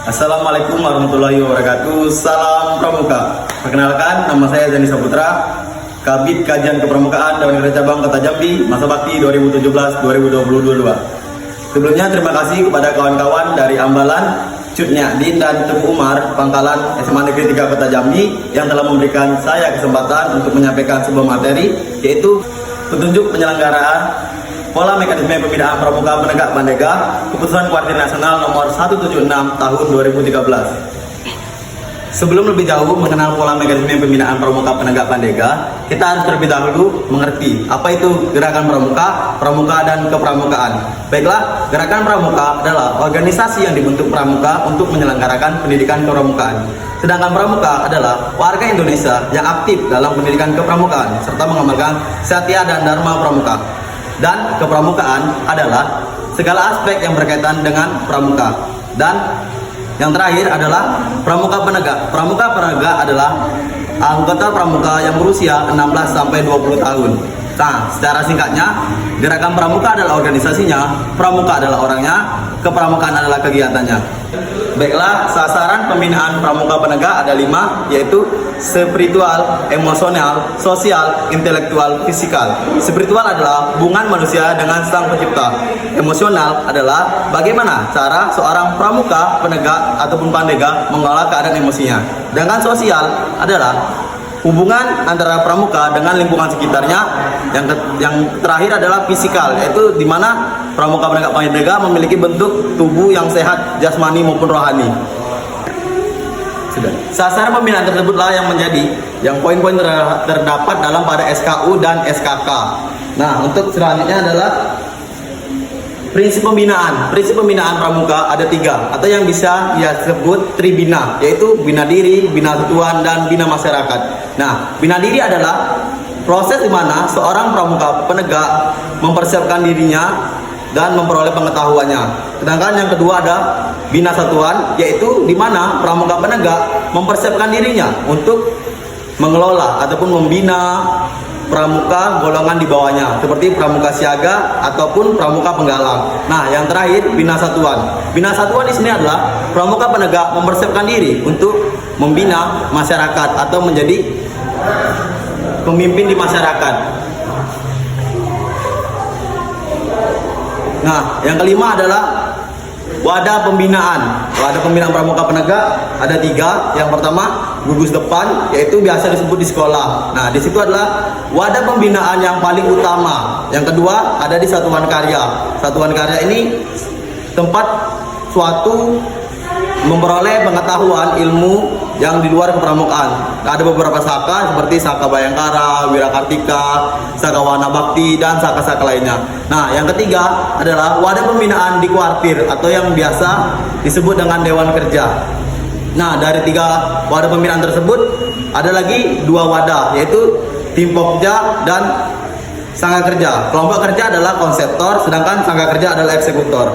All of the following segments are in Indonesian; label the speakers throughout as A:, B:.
A: Assalamualaikum warahmatullahi wabarakatuh. Salam Pramuka. Perkenalkan, nama saya Zani Saputra, Kabid Kajian Kepramukaan Dewan Kerja Cabang Kota Jambi, masa bakti 2017-2022. Sebelumnya terima kasih kepada kawan-kawan dari Ambalan, Cut Nyadin dan Teguh Umar, Pangkalan SMA Negeri 3 Kota Jambi yang telah memberikan saya kesempatan untuk menyampaikan sebuah materi, yaitu petunjuk penyelenggaraan pola mekanisme pembinaan pramuka penegak Bandega, Keputusan Kuartir Nasional nomor 176 tahun 2013. Sebelum lebih jauh mengenal pola mekanisme pembinaan pramuka penegak Bandega, kita harus terlebih dahulu mengerti apa itu gerakan pramuka, pramuka dan kepramukaan. Baiklah, gerakan pramuka adalah organisasi yang dibentuk pramuka untuk menyelenggarakan pendidikan kepramukaan. Sedangkan pramuka adalah warga Indonesia yang aktif dalam pendidikan kepramukaan serta mengamalkan satya dan dharma pramuka. Dan kepramukaan adalah segala aspek yang berkaitan dengan pramuka. Dan yang terakhir adalah pramuka penegak. Pramuka penegak adalah anggota pramuka yang berusia 16 sampai 20 tahun. Nah, secara singkatnya, gerakan pramuka adalah organisasinya, pramuka adalah orangnya, kepramukaan adalah kegiatannya. Baiklah, sasaran pembinaan pramuka penegak ada 5, yaitu spiritual, emosional, sosial, intelektual, fisikal. Spiritual adalah hubungan manusia dengan Sang Pencipta. Emosional adalah bagaimana cara seorang pramuka, penegak, ataupun pandega mengolah keadaan emosinya. Sedangkan sosial adalah hubungan antara pramuka dengan lingkungan sekitarnya. Yang terakhir adalah fisikal, yaitu di mana pramuka penegak pandega memiliki bentuk tubuh yang sehat jasmani maupun rohani. Sudah. Sasaran pembinaan tersebutlah yang poin-poin terdapat dalam pada SKU dan SKK. Nah, untuk selanjutnya adalah prinsip pembinaan. Prinsip pembinaan pramuka ada 3, atau yang bisa disebut tribina, yaitu bina diri, bina satuan, dan bina masyarakat. Nah, bina diri adalah proses di mana seorang pramuka penegak mempersiapkan dirinya dan memperoleh pengetahuannya. Sedangkan yang kedua ada bina satuan, yaitu di mana pramuka penegak mempersiapkan dirinya untuk mengelola ataupun membina pramuka golongan di bawahnya, seperti pramuka siaga ataupun pramuka penggalang. Nah, yang terakhir bina satuan. Bina satuan di sini adalah pramuka penegak mempersiapkan diri untuk membina masyarakat atau menjadi pemimpin di masyarakat. Nah, yang kelima adalah wadah pembinaan. Wadah pembinaan pramuka penegak ada 3. Yang pertama, gugus depan, yaitu biasa disebut di sekolah. Nah, di situ adalah wadah pembinaan yang paling utama. Yang kedua, ada di satuan karya. Satuan karya ini tempat suatu memperoleh pengetahuan ilmu yang di luar kepramukaan. Ada beberapa saka seperti Saka Bayangkara, Wirakartika, Saka Wana Bakti, dan saka-saka lainnya. Nah, yang ketiga adalah wadah pembinaan di kuartir atau yang biasa disebut dengan Dewan Kerja. Nah, dari 3 wadah pembinaan tersebut ada lagi 2 wadah, yaitu tim Pokja dan Sangga Kerja. Kelompok kerja adalah konseptor, sedangkan Sangga Kerja adalah eksekutor.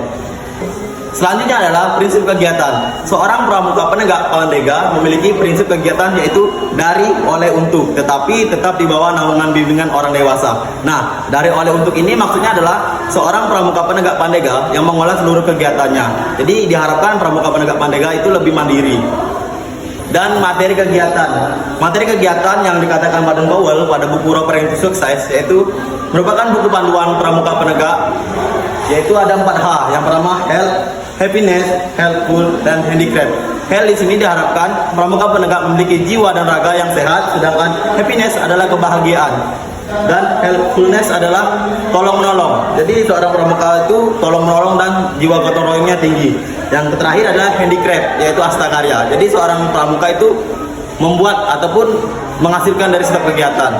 A: Selanjutnya adalah prinsip kegiatan. Seorang pramuka penegak pandega memiliki prinsip kegiatan, yaitu dari, oleh, untuk, tetapi tetap di bawah naungan bimbingan orang dewasa. Nah, dari, oleh, untuk ini maksudnya adalah seorang pramuka penegak pandega yang mengolah seluruh kegiatannya. Jadi diharapkan pramuka penegak pandega itu lebih mandiri. Dan materi kegiatan. Materi kegiatan yang dikatakan Baden Powell pada buku Referring to Success, yaitu merupakan buku panduan pramuka penegak, yaitu ada 4H. Yang pertama, health, happiness, helpful, dan handicraft. Health di sini diharapkan pramuka penegak memiliki jiwa dan raga yang sehat, sedangkan happiness adalah kebahagiaan, dan helpfulness adalah tolong menolong. Jadi seorang pramuka itu tolong menolong dan jiwa gotong royongnya tinggi. Yang terakhir adalah handicraft, yaitu astakarya. Jadi seorang pramuka itu membuat ataupun menghasilkan dari setiap kegiatan.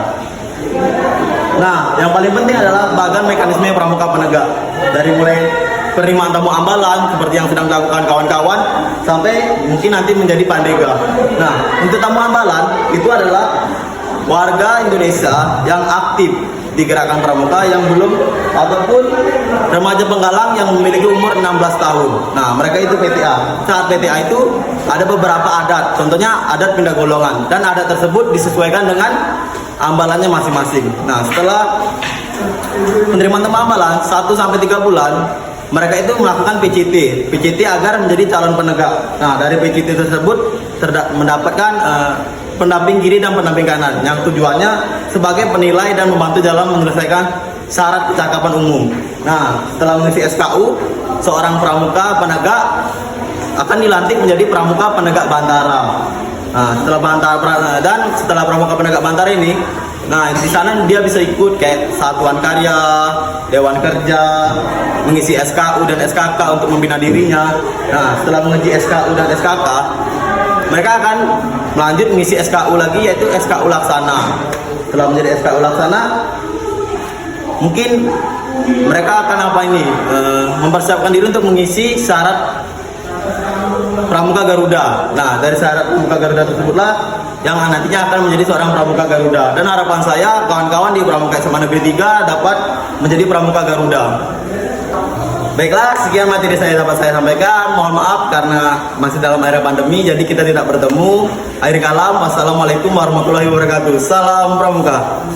A: Nah, yang paling penting adalah bagian mekanisme pramuka penegak, dari mulai penerimaan tamu ambalan seperti yang sedang dilakukan kawan-kawan sampai mungkin nanti menjadi pandega. Nah, untuk tamu ambalan itu adalah warga Indonesia yang aktif di gerakan pramuka yang belum ataupun remaja penggalang yang memiliki umur 16 tahun. Nah, mereka itu PTA. Saat PTA itu ada beberapa adat, contohnya adat pindah golongan, dan adat tersebut disesuaikan dengan ambalannya masing-masing. Nah, setelah penerimaan tamu ambalan 1 sampai 3 bulan, mereka itu melakukan PCT agar menjadi calon penegak. Nah, dari PCT tersebut mendapatkan pendamping kiri dan pendamping kanan yang tujuannya sebagai penilai dan membantu dalam menyelesaikan syarat kecakapan umum. Nah, setelah mengisi SKU, seorang pramuka penegak akan dilantik menjadi pramuka penegak Bantara. Nah, setelah pramuka penegak Bantara ini, nah di sana dia bisa ikut kayak satuan karya, dewan kerja, mengisi SKU dan SKK untuk membina dirinya. Nah, setelah menguji SKU dan SKK, mereka akan melanjut mengisi SKU lagi, yaitu SKU laksana. Setelah menjadi SKU laksana, mungkin mereka akan mempersiapkan diri untuk mengisi syarat Pramuka Garuda. Nah, dari syarat Pramuka Garuda tersebutlah yang nantinya akan menjadi seorang Pramuka Garuda. Dan harapan saya kawan-kawan di Pramuka SMA Negeri 3 dapat menjadi Pramuka Garuda. Baiklah, sekian materi dapat saya sampaikan. Mohon maaf karena masih dalam era pandemi, jadi kita tidak bertemu. Akhir kalam, wassalamualaikum warahmatullahi wabarakatuh. Salam Pramuka.